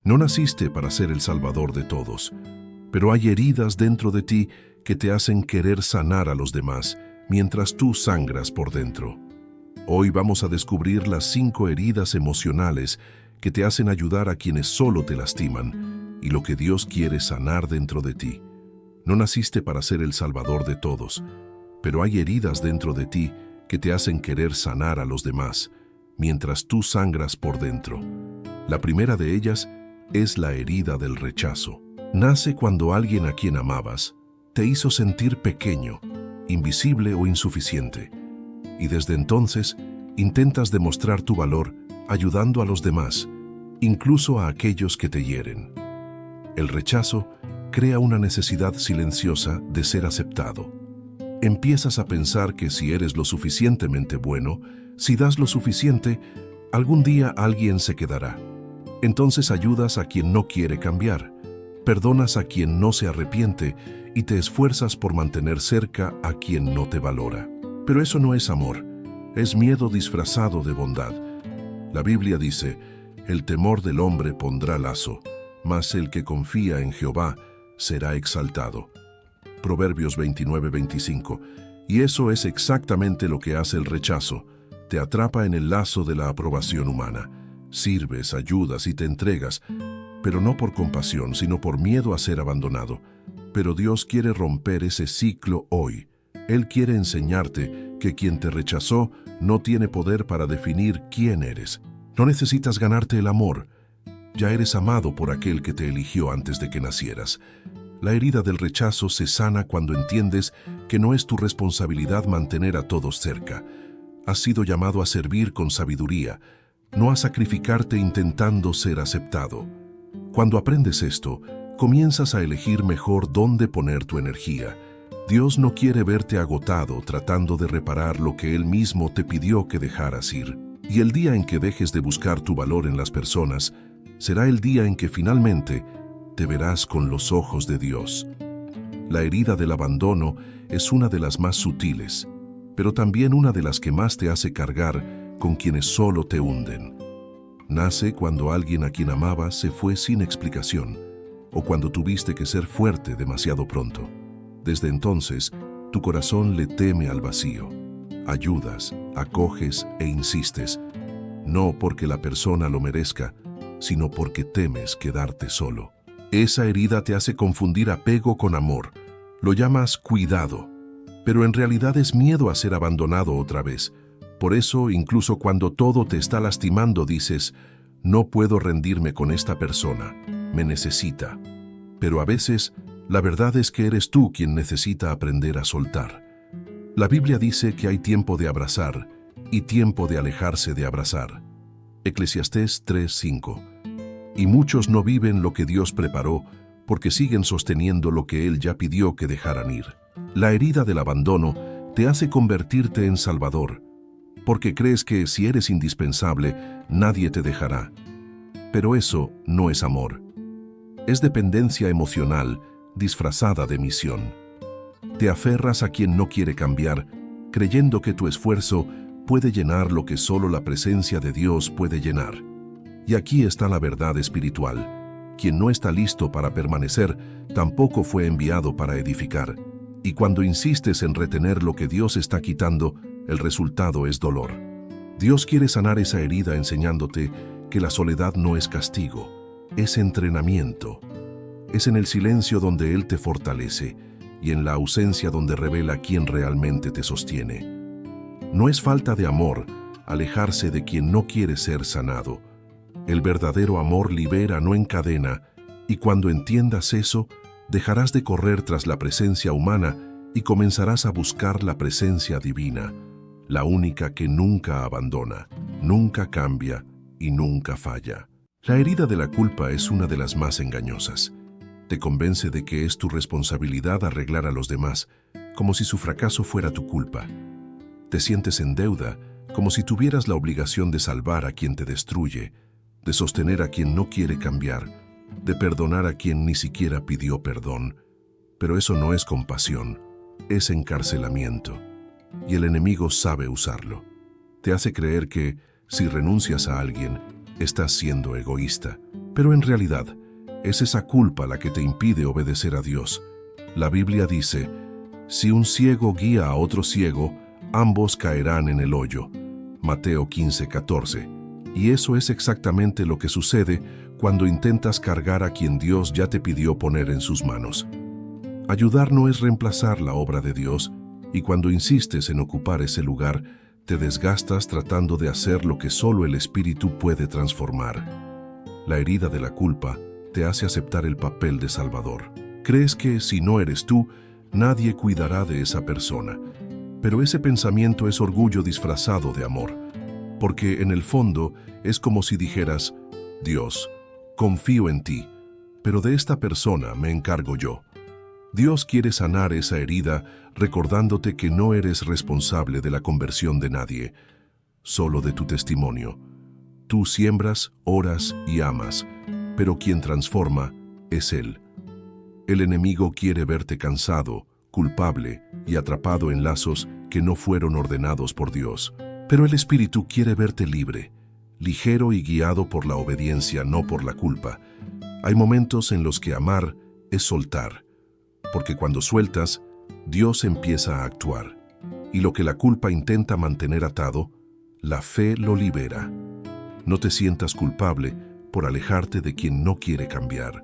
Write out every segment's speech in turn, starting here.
No naciste para ser el salvador de todos, pero hay heridas dentro de ti que te hacen querer sanar a los demás, mientras tú sangras por dentro. Hoy vamos a descubrir las 5 heridas emocionales que te hacen ayudar a quienes solo te lastiman y lo que Dios quiere sanar dentro de ti. No naciste para ser el salvador de todos, pero hay heridas dentro de ti que te hacen querer sanar a los demás, mientras tú sangras por dentro. La primera de ellas es la herida del rechazo. Nace cuando alguien a quien amabas te hizo sentir pequeño, invisible o insuficiente, y desde entonces intentas demostrar tu valor ayudando a los demás, incluso a aquellos que te hieren. El rechazo crea una necesidad silenciosa de ser aceptado. Empiezas a pensar que si eres lo suficientemente bueno, si das lo suficiente, algún día alguien se quedará. Entonces ayudas a quien no quiere cambiar, perdonas a quien no se arrepiente y te esfuerzas por mantener cerca a quien no te valora. Pero eso no es amor, es miedo disfrazado de bondad. La Biblia dice, el temor del hombre pondrá lazo, mas el que confía en Jehová será exaltado. Proverbios 29-25. Y eso es exactamente lo que hace el rechazo. Te atrapa en el lazo de la aprobación humana. Sirves, ayudas y te entregas, pero no por compasión, sino por miedo a ser abandonado. Pero Dios quiere romper ese ciclo hoy. Él quiere enseñarte que quien te rechazó no tiene poder para definir quién eres. No necesitas ganarte el amor. Ya eres amado por aquel que te eligió antes de que nacieras. La herida del rechazo se sana cuando entiendes que no es tu responsabilidad mantener a todos cerca. Has sido llamado a servir con sabiduría, no a sacrificarte intentando ser aceptado. Cuando aprendes esto, comienzas a elegir mejor dónde poner tu energía. Dios no quiere verte agotado tratando de reparar lo que Él mismo te pidió que dejaras ir. Y el día en que dejes de buscar tu valor en las personas, será el día en que finalmente te verás con los ojos de Dios. La herida del abandono es una de las más sutiles, pero también una de las que más te hace cargar con quienes solo te hunden. Nace cuando alguien a quien amabas se fue sin explicación, o cuando tuviste que ser fuerte demasiado pronto. Desde entonces, tu corazón le teme al vacío. Ayudas, acoges e insistes, no porque la persona lo merezca, sino porque temes quedarte solo. Esa herida te hace confundir apego con amor. Lo llamas cuidado, pero en realidad es miedo a ser abandonado otra vez. Por eso, incluso cuando todo te está lastimando, dices, no puedo rendirme con esta persona, me necesita. Pero a veces, la verdad es que eres tú quien necesita aprender a soltar. La Biblia dice que hay tiempo de abrazar y tiempo de alejarse de abrazar. Eclesiastés 3:5. Y muchos no viven lo que Dios preparó porque siguen sosteniendo lo que Él ya pidió que dejaran ir. La herida del abandono te hace convertirte en salvador, porque crees que si eres indispensable, nadie te dejará. Pero eso no es amor. Es dependencia emocional disfrazada de misión. Te aferras a quien no quiere cambiar, creyendo que tu esfuerzo puede llenar lo que solo la presencia de Dios puede llenar. Y aquí está la verdad espiritual. Quien no está listo para permanecer, tampoco fue enviado para edificar. Y cuando insistes en retener lo que Dios está quitando, el resultado es dolor. Dios quiere sanar esa herida enseñándote que la soledad no es castigo, es entrenamiento. Es en el silencio donde Él te fortalece y en la ausencia donde revela quién realmente te sostiene. No es falta de amor alejarse de quien no quiere ser sanado. El verdadero amor libera, no encadena, y cuando entiendas eso, dejarás de correr tras la presencia humana y comenzarás a buscar la presencia divina, la única que nunca abandona, nunca cambia y nunca falla. La herida de la culpa es una de las más engañosas. Te convence de que es tu responsabilidad arreglar a los demás, como si su fracaso fuera tu culpa. Te sientes en deuda, como si tuvieras la obligación de salvar a quien te destruye, de sostener a quien no quiere cambiar, de perdonar a quien ni siquiera pidió perdón. Pero eso no es compasión, es encarcelamiento. Y el enemigo sabe usarlo. Te hace creer que, si renuncias a alguien, estás siendo egoísta. Pero en realidad, es esa culpa la que te impide obedecer a Dios. La Biblia dice, si un ciego guía a otro ciego, ambos caerán en el hoyo. Mateo 15:14. Y eso es exactamente lo que sucede cuando intentas cargar a quien Dios ya te pidió poner en sus manos. Ayudar no es reemplazar la obra de Dios, y cuando insistes en ocupar ese lugar, te desgastas tratando de hacer lo que solo el Espíritu puede transformar. La herida de la culpa te hace aceptar el papel de Salvador. Crees que si no eres tú, nadie cuidará de esa persona. Pero ese pensamiento es orgullo disfrazado de amor, porque en el fondo es como si dijeras, Dios, confío en ti, pero de esta persona me encargo yo. Dios quiere sanar esa herida recordándote que no eres responsable de la conversión de nadie, solo de tu testimonio. Tú siembras, oras y amas, pero quien transforma es Él. El enemigo quiere verte cansado, culpable y atrapado en lazos que no fueron ordenados por Dios. Pero el Espíritu quiere verte libre, ligero y guiado por la obediencia, no por la culpa. Hay momentos en los que amar es soltar, porque cuando sueltas, Dios empieza a actuar, y lo que la culpa intenta mantener atado, la fe lo libera. No te sientas culpable por alejarte de quien no quiere cambiar.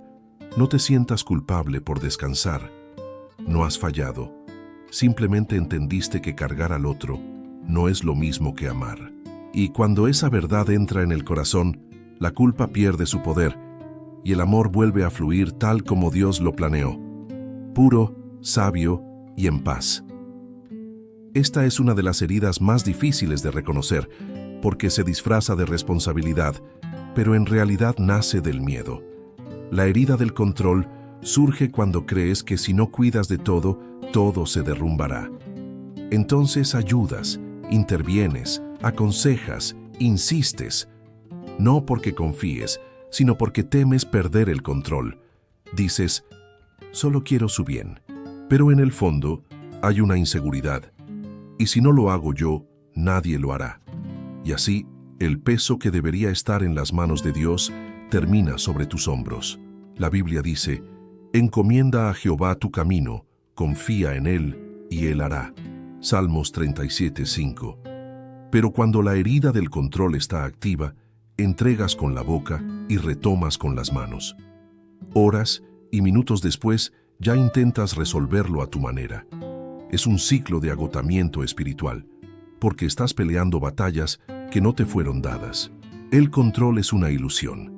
No te sientas culpable por descansar. No has fallado. Simplemente entendiste que cargar al otro no es lo mismo que amar. Y cuando esa verdad entra en el corazón, la culpa pierde su poder y el amor vuelve a fluir tal como Dios lo planeó, puro, sabio y en paz. Esta es una de las heridas más difíciles de reconocer porque se disfraza de responsabilidad, pero en realidad nace del miedo. La herida del control surge cuando crees que si no cuidas de todo, todo se derrumbará. Entonces ayudas, intervienes, aconsejas, insistes, no porque confíes, sino porque temes perder el control. Dices, solo quiero su bien, pero en el fondo hay una inseguridad. Y si no lo hago yo, nadie lo hará. Y así, el peso que debería estar en las manos de Dios termina sobre tus hombros. La Biblia dice, encomienda a Jehová tu camino, confía en Él y Él hará. Salmos 37:5. Pero cuando la herida del control está activa, entregas con la boca y retomas con las manos. Horas y minutos después ya intentas resolverlo a tu manera. Es un ciclo de agotamiento espiritual, porque estás peleando batallas que no te fueron dadas. El control es una ilusión.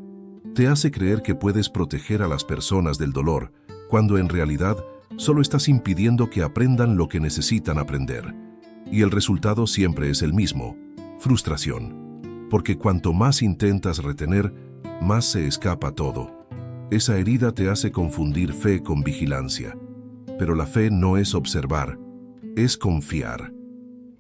Te hace creer que puedes proteger a las personas del dolor, cuando en realidad solo estás impidiendo que aprendan lo que necesitan aprender. Y el resultado siempre es el mismo, frustración. Porque cuanto más intentas retener, más se escapa todo. Esa herida te hace confundir fe con vigilancia. Pero la fe no es observar, es confiar.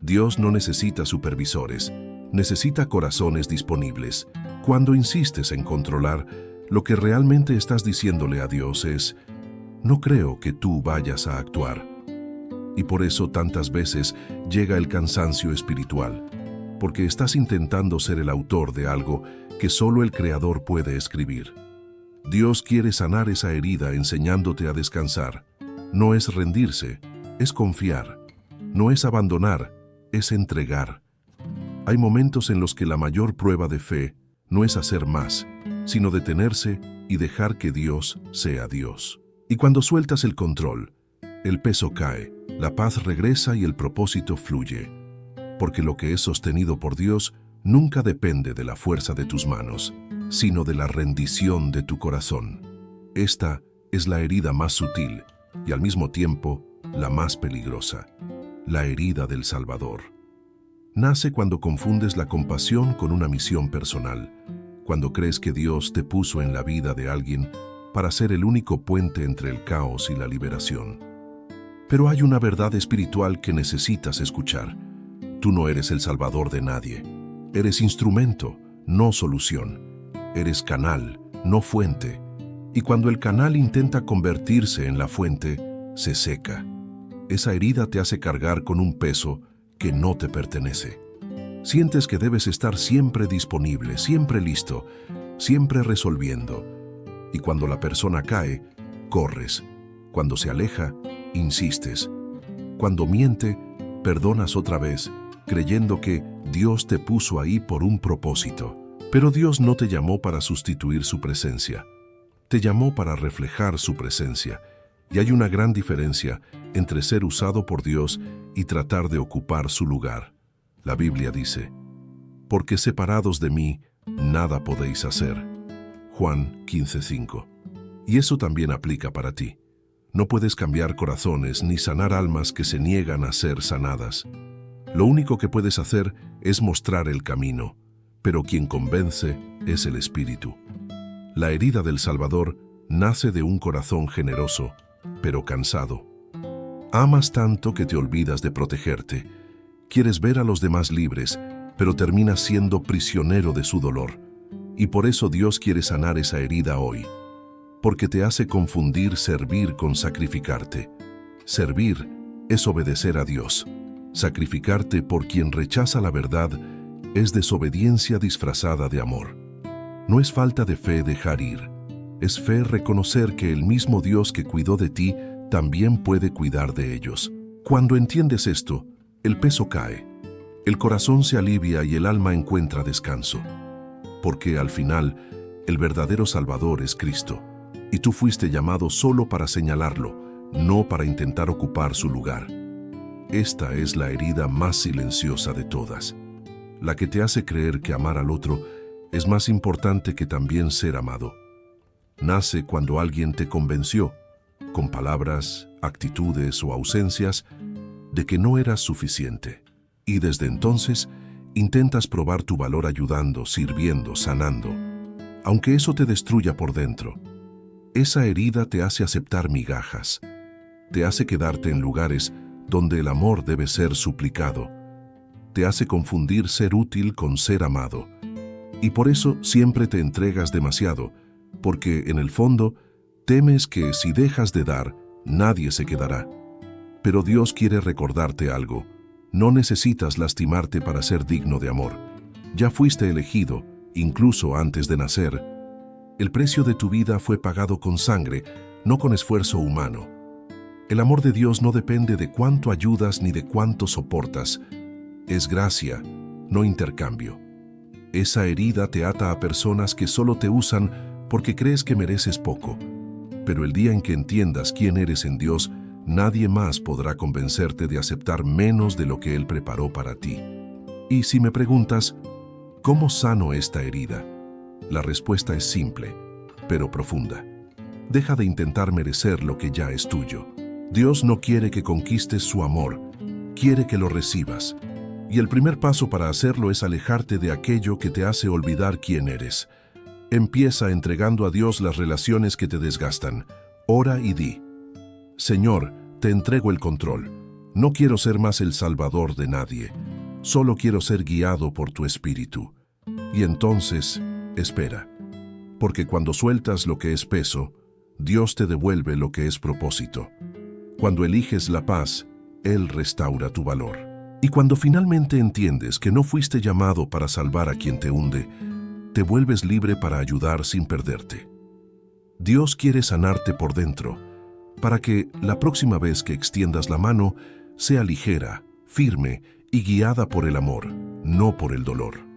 Dios no necesita supervisores, necesita corazones disponibles. Cuando insistes en controlar, lo que realmente estás diciéndole a Dios es, no creo que tú vayas a actuar. Y por eso tantas veces llega el cansancio espiritual, porque estás intentando ser el autor de algo que solo el Creador puede escribir. Dios quiere sanar esa herida enseñándote a descansar. No es rendirse, es confiar. No es abandonar, es entregar. Hay momentos en los que la mayor prueba de fe no es hacer más, sino detenerse y dejar que Dios sea Dios. Y cuando sueltas el control, el peso cae, la paz regresa y el propósito fluye. Porque lo que es sostenido por Dios nunca depende de la fuerza de tus manos, sino de la rendición de tu corazón. Esta es la herida más sutil y al mismo tiempo la más peligrosa, la herida del Salvador. Nace cuando confundes la compasión con una misión personal, cuando crees que Dios te puso en la vida de alguien para ser el único puente entre el caos y la liberación. Pero hay una verdad espiritual que necesitas escuchar. Tú no eres el Salvador de nadie. Eres instrumento, no solución. Eres canal, no fuente. Y cuando el canal intenta convertirse en la fuente, se seca. Esa herida te hace cargar con un peso que no te pertenece. Sientes que debes estar siempre disponible, siempre listo, siempre resolviendo. Y cuando la persona cae, corres. Cuando se aleja, insistes. Cuando miente, perdonas otra vez, creyendo que Dios te puso ahí por un propósito. Pero Dios no te llamó para sustituir su presencia. Te llamó para reflejar su presencia. Y hay una gran diferencia entre ser usado por Dios y tratar de ocupar su lugar. La Biblia dice, porque separados de mí, nada podéis hacer. Juan 15:5. Y eso también aplica para ti. No puedes cambiar corazones ni sanar almas que se niegan a ser sanadas. Lo único que puedes hacer es mostrar el camino, pero quien convence es el Espíritu. La herida del Salvador nace de un corazón generoso, pero cansado. Amas tanto que te olvidas de protegerte. Quieres ver a los demás libres, pero terminas siendo prisionero de su dolor. Y por eso Dios quiere sanar esa herida hoy. Porque te hace confundir servir con sacrificarte. Servir es obedecer a Dios. Sacrificarte por quien rechaza la verdad es desobediencia disfrazada de amor. No es falta de fe dejar ir. Es fe reconocer que el mismo Dios que cuidó de ti también puede cuidar de ellos. Cuando entiendes esto, el peso cae, el corazón se alivia y el alma encuentra descanso. Porque al final, el verdadero Salvador es Cristo, y tú fuiste llamado solo para señalarlo, no para intentar ocupar su lugar. Esta es la herida más silenciosa de todas, la que te hace creer que amar al otro es más importante que también ser amado. Nace cuando alguien te convenció, con palabras, actitudes o ausencias, de que no eras suficiente. Y desde entonces, intentas probar tu valor ayudando, sirviendo, sanando, aunque eso te destruya por dentro. Esa herida te hace aceptar migajas, te hace quedarte en lugares donde el amor debe ser suplicado, te hace confundir ser útil con ser amado. Y por eso siempre te entregas demasiado, porque en el fondo temes que si dejas de dar, nadie se quedará. Pero Dios quiere recordarte algo. No necesitas lastimarte para ser digno de amor. Ya fuiste elegido, incluso antes de nacer. El precio de tu vida fue pagado con sangre, no con esfuerzo humano. El amor de Dios no depende de cuánto ayudas ni de cuánto soportas. Es gracia, no intercambio. Esa herida te ata a personas que solo te usan porque crees que mereces poco. Pero el día en que entiendas quién eres en Dios, nadie más podrá convencerte de aceptar menos de lo que Él preparó para ti. Y si me preguntas, ¿cómo sano esta herida? La respuesta es simple, pero profunda. Deja de intentar merecer lo que ya es tuyo. Dios no quiere que conquistes su amor, quiere que lo recibas. Y el primer paso para hacerlo es alejarte de aquello que te hace olvidar quién eres. Empieza entregando a Dios las relaciones que te desgastan. Ora y di: Señor, te entrego el control. No quiero ser más el salvador de nadie. Solo quiero ser guiado por tu Espíritu. Y entonces, espera. Porque cuando sueltas lo que es peso, Dios te devuelve lo que es propósito. Cuando eliges la paz, Él restaura tu valor. Y cuando finalmente entiendes que no fuiste llamado para salvar a quien te hunde, te vuelves libre para ayudar sin perderte. Dios quiere sanarte por dentro, para que la próxima vez que extiendas la mano sea ligera, firme y guiada por el amor, no por el dolor.